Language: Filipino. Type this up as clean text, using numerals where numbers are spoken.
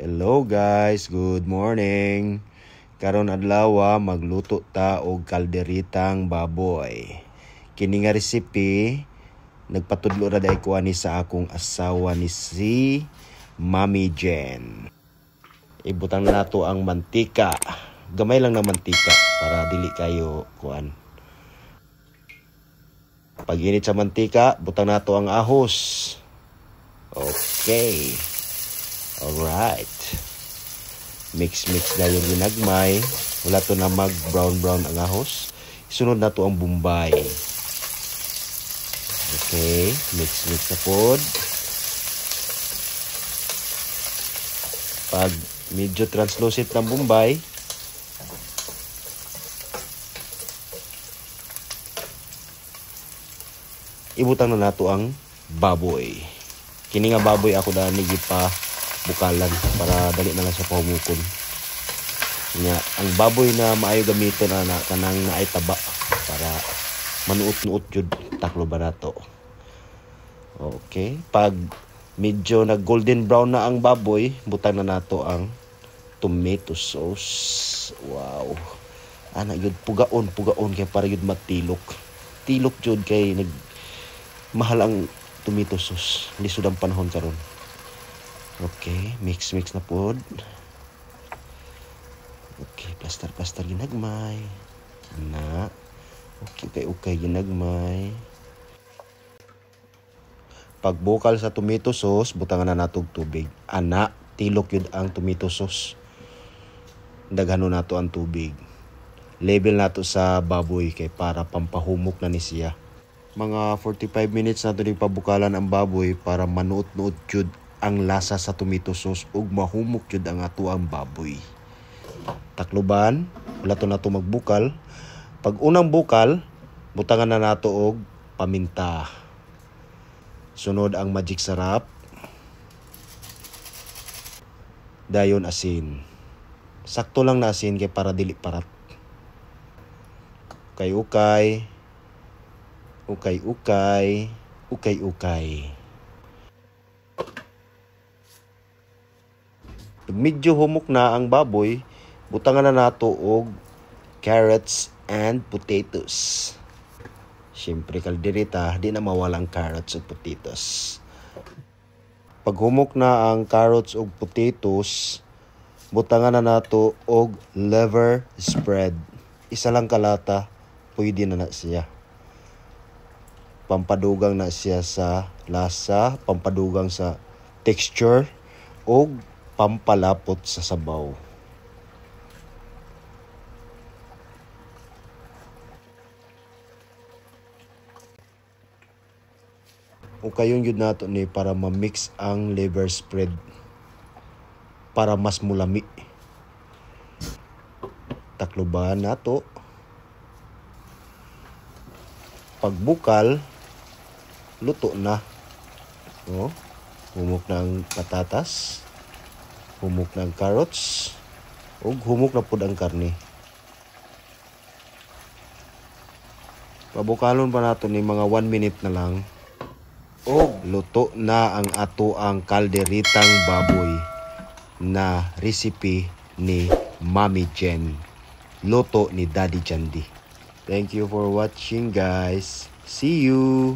Hello guys, good morning. Karon adlaw magluto ta og kalderitang baboy. Kini nga recipe nagpatudlo ra day ko ani sa akong asawa ni si Mami Jen. Ibutang na nato ang mantika. Gamay lang na mantika para dili kayo kuan. Pag init sa mantika, butang nato ang ahos. Okay. Alright. Mix na yung ginagmay. Wala to na mag brown ang ahos. Isunod na to ang bombay. Okay. Mix na pod. Pag medyo translucent ng bombay, ibutang na nato ang baboy. Kini nga baboy ako dani gipa bukalan para dali na lang sa pahumukon. Nya ang baboy na maayo gamiton na kanang naay taba para manuot-nuot jud taklo barato. Okay, pag medyo nag golden brown na ang baboy, butang na nato ang tomato sauce. Wow. Ana gyud pugaon kay para gyud matilok. Tilok jud kay nag mahal ang tomato sauce. Lisod ang panahon karon. Okay, mix na pod. Okay, plaster ginagmay. Na. Okay ginagmay. Pag bukal sa tomato sauce, butangan na natog tubig. Ana, tilok yun ang tomato sauce. Daghano nato ang tubig. Level nato sa baboy kay para pampahumok na ni siya. Mga 45 minutes nato din pabukalan ang baboy para manuot-nuot jud ang lasa sa tomato sauce ug mahumok jud ang ato ang baboy. Takloban, wala to nato magbukal. Pag unang bukal, butangan na nato og paminta. Sunod ang magic sarap. Dayon asin. Sakto lang na asin kay para dili parat. Ukay. Pag medyo humok na ang baboy, butangan na nato og carrots and potatoes. Siyempre kalderita, di na mawala ang carrots ug potatoes. Pag humok na ang carrots ug potatoes, butangan na nato og liver spread. Isa lang kalata, pwede na siya. Pampadugang na siya sa lasa, pampadugang sa texture, o pampalapot sa sabaw. O kayon yun nato ni para ma-mix ang liver spread para mas mulami. Takloban nato. Pagbukal, luto na. Oh, humok na ang patatas, humok na ang carrots, ug humok na pud ang karne. Pabukalon pa nato ni mga 1 minute na lang. Og luto na ang ato ang kalderitang baboy na recipe ni Mami Jen. Luto ni Daddy Jandy. Thank you for watching guys. See you.